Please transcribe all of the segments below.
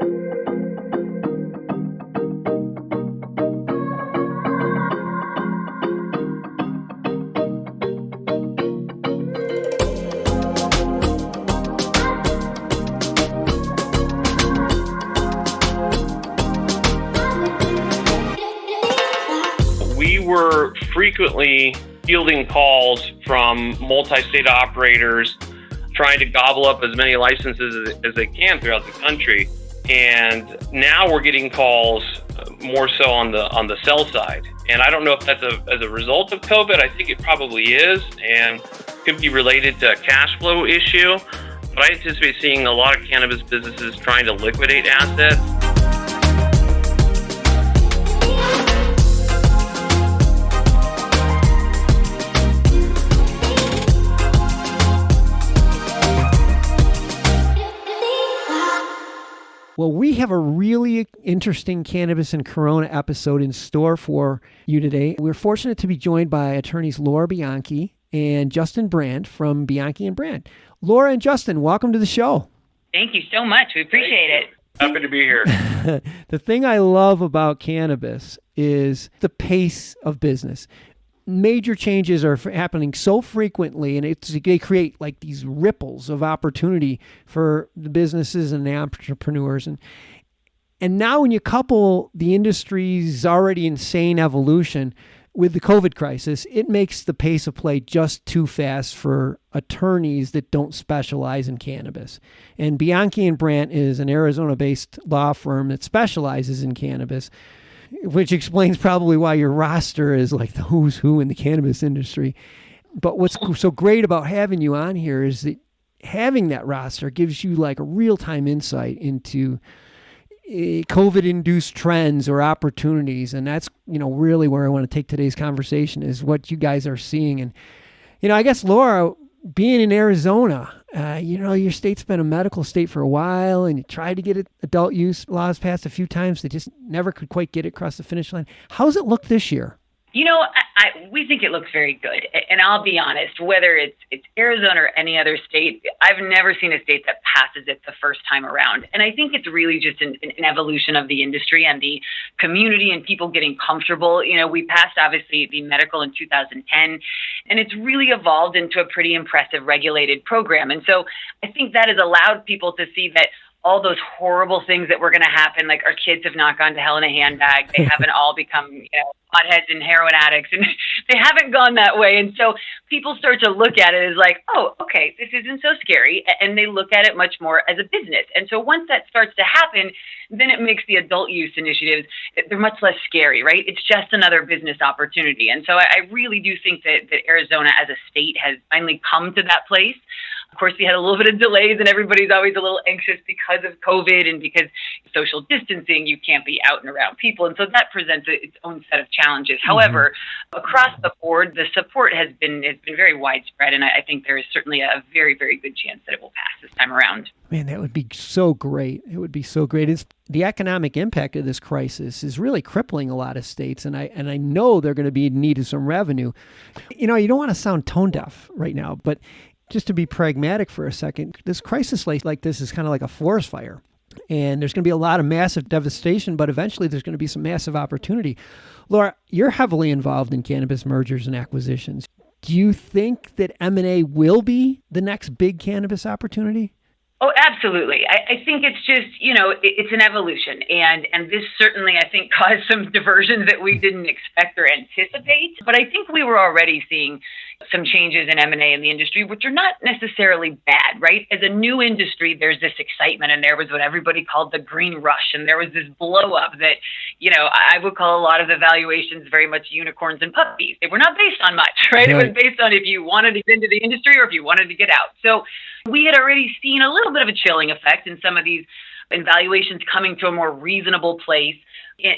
We were frequently fielding calls from multi-state operators trying to gobble up as many licenses as they can throughout the country. And now we're getting calls more so on the sell side. And I don't know if that's as a result of COVID. I think it probably is, and could be related to a cash flow issue. But I anticipate seeing a lot of cannabis businesses trying to liquidate assets. Well, we have a really interesting Cannabis and Corona episode in store for you today. We're fortunate to be joined by attorneys Laura Bianchi and Justin Brandt from Bianchi and Brand. Laura and Justin, welcome to the show. Thank you so much. We appreciate it. Happy to be here. The thing I love about cannabis is the pace of business. Major changes are happening so frequently, and they create like these ripples of opportunity for the businesses and the entrepreneurs. And now when you couple the industry's already insane evolution with the COVID crisis, it makes the pace of play just too fast for attorneys that don't specialize in cannabis. And Bianchi and Brandt is an Arizona-based law firm that specializes in cannabis, which explains probably why your roster is like the who's who in the cannabis industry. But what's so great about having you on here is that having that roster gives you like a real-time insight into COVID-induced trends or opportunities. And that's, really where I want to take today's conversation is what you guys are seeing. And, I guess, Laura, being in Arizona, your state's been a medical state for a while, and you tried to get adult use laws passed a few times. They just never could quite get it across the finish line. How's it look this year? We think it looks very good. And I'll be honest, whether it's Arizona or any other state, I've never seen a state that passes it the first time around. And I think it's really just an evolution of the industry and the community and people getting comfortable. We passed, obviously, the medical in 2010, and it's really evolved into a pretty impressive regulated program. And so I think that has allowed people to see that all those horrible things that were going to happen, like our kids have not gone to hell in a handbag. They haven't all become, potheads and heroin addicts, and they haven't gone that way. And so people start to look at it as like, oh, okay, this isn't so scary. And they look at it much more as a business. And so once that starts to happen, then it makes the adult use initiatives, they're much less scary, right? It's just another business opportunity. And so I really do think that Arizona as a state has finally come to that place. Of course, we had a little bit of delays, and everybody's always a little anxious because of COVID and because social distancing, you can't be out and around people. And so that presents its own set of challenges. Mm-hmm. However, across the board, the support has been very widespread, and I think there is certainly a very, very good chance that it will pass this time around. Man, that would be so great. It would be so great. The economic impact of this crisis is really crippling a lot of states, and I know they're going to be in need of some revenue. You don't want to sound tone deaf right now, but just to be pragmatic for a second, this crisis like this is kind of like a forest fire. And there's going to be a lot of massive devastation, but eventually there's going to be some massive opportunity. Laura, you're heavily involved in cannabis mergers and acquisitions. Do you think that M&A will be the next big cannabis opportunity? Oh, absolutely. I think it's just, it's an evolution. And this certainly, I think, caused some diversions that we didn't expect or anticipate. But I think we were already seeing some changes in M&A in the industry, which are not necessarily bad, right? As a new industry, there's this excitement, and there was what everybody called the green rush. And there was this blow up that, I would call a lot of the valuations very much unicorns and puppies. They were not based on much, right? It was based on if you wanted to get into the industry or if you wanted to get out. So we had already seen a little bit of a chilling effect in some of these valuations coming to a more reasonable place,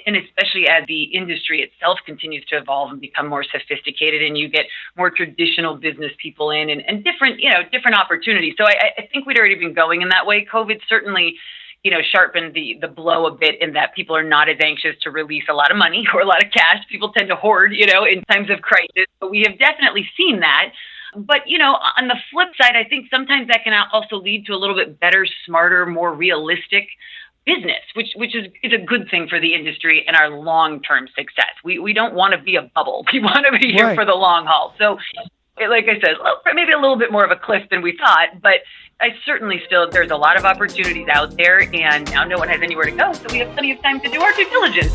and especially as the industry itself continues to evolve and become more sophisticated, and you get more traditional business people in and different opportunities. So I think we'd already been going in that way. COVID certainly, sharpened the blow a bit in that people are not as anxious to release a lot of money or a lot of cash. People tend to hoard, in times of crisis. But we have definitely seen that. But, on the flip side, I think sometimes that can also lead to a little bit better, smarter, more realistic business, which is a good thing for the industry and our long-term success. We don't want to be a bubble. We want to be here for the long haul. So, like I said, maybe a little bit more of a cliff than we thought, but I certainly there's a lot of opportunities out there, and now no one has anywhere to go, so we have plenty of time to do our due diligence.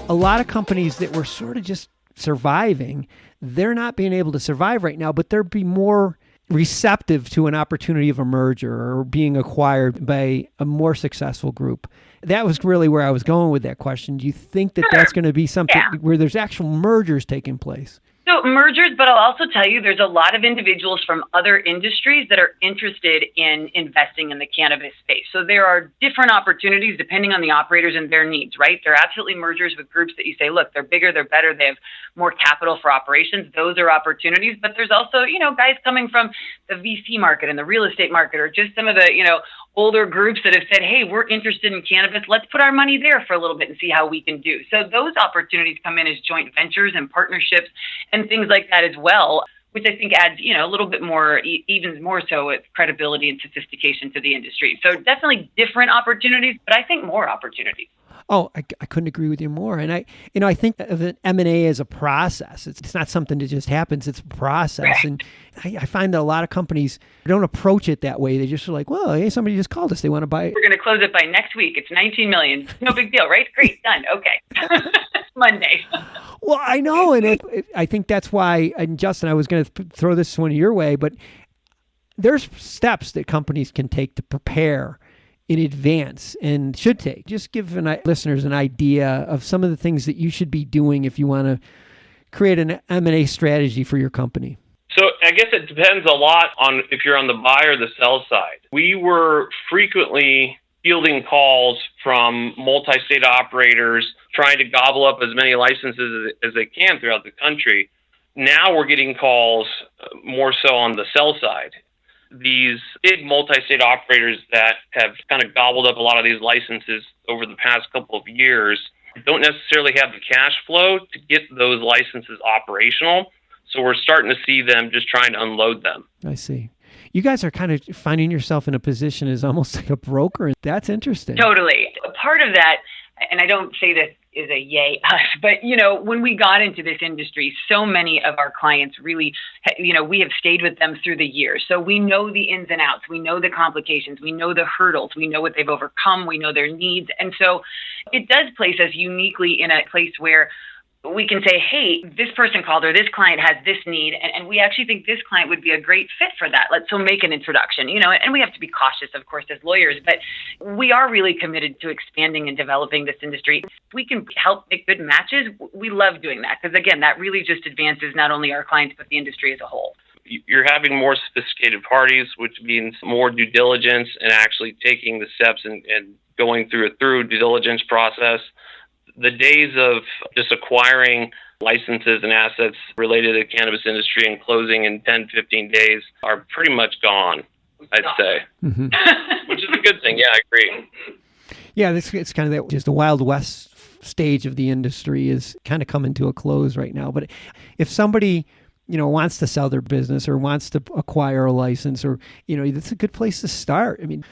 A lot of companies that were sort of just surviving, they're not being able to survive right now, but they'll be more receptive to an opportunity of a merger or being acquired by a more successful group. That was really where I was going with that question. Do you think that that's going to be something where there's actual mergers taking place? So mergers, but I'll also tell you there's a lot of individuals from other industries that are interested in investing in the cannabis space. So there are different opportunities depending on the operators and their needs, right? There are absolutely mergers with groups that you say, look, they're bigger, they're better, they have more capital for operations. Those are opportunities. But there's also, guys coming from the VC market and the real estate market, or just some of the, older groups that have said, hey, we're interested in cannabis. Let's put our money there for a little bit and see how we can do. So those opportunities come in as joint ventures and partnerships and things like that as well, which I think adds, a little bit more, even more so with credibility and sophistication to the industry. So definitely different opportunities, but I think more opportunities. Oh, I couldn't agree with you more. And I think of an M&A as a process. It's not something that just happens. It's a process. Right. And I find that a lot of companies don't approach it that way. They just are like, well, hey, somebody just called us. They want to buy it. We're going to close it by next week. It's $19 million. No big deal, right? Great, done. Okay. Monday. Well, I know. And I think that's why, and Justin, I was going to throw this one your way, but there's steps that companies can take to prepare in advance and should take. Just give listeners an idea of some of the things that you should be doing if you want to create an M&A strategy for your company. So I guess it depends a lot on if you're on the buy or the sell side. We were frequently fielding calls from multi-state operators trying to gobble up as many licenses as they can throughout the country. Now we're getting calls more so on the sell side. These big multi-state operators that have kind of gobbled up a lot of these licenses over the past couple of years don't necessarily have the cash flow to get those licenses operational. So we're starting to see them just trying to unload them. I see. You guys are kind of finding yourself in a position as almost like a broker. That's interesting. Totally. A part of that, and I don't say this is a yay us, but when we got into this industry, so many of our clients really, we have stayed with them through the years. So we know the ins and outs, we know the complications, we know the hurdles, we know what they've overcome, we know their needs. And so it does place us uniquely in a place where we can say, hey, this person called or this client has this need, and we actually think this client would be a great fit for that. Let's make an introduction, and we have to be cautious, of course, as lawyers, but we are really committed to expanding and developing this industry. If we can help make good matches, we love doing that because, again, that really just advances not only our clients, but the industry as a whole. You're having more sophisticated parties, which means more due diligence and actually taking the steps and going through a thorough due diligence process. The days of just acquiring licenses and assets related to the cannabis industry and closing in 10, 15 days are pretty much gone, I'd say, which is a good thing. Yeah, I agree. Yeah, it's kind of just the Wild West stage of the industry is kind of coming to a close right now. But if somebody, wants to sell their business or wants to acquire a license or, that's a good place to start. I mean,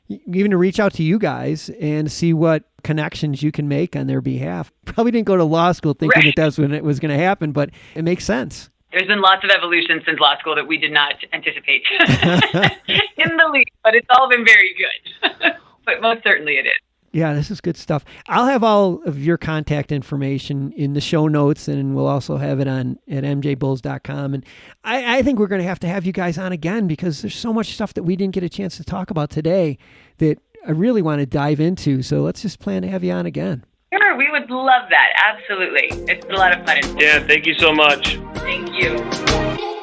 even to reach out to you guys and see what connections you can make on their behalf. Probably didn't go to law school thinking that that's when it was going to happen, but it makes sense. There's been lots of evolution since law school that we did not anticipate in the least, but it's all been very good. But most certainly it is. Yeah, this is good stuff. I'll have all of your contact information in the show notes, and we'll also have it at mjbulls.com. And I think we're going to have you guys on again because there's so much stuff that we didn't get a chance to talk about today that I really want to dive into. So let's just plan to have you on again. Sure, we would love that. Absolutely. It's a lot of fun. Yeah, thank you so much. Thank you.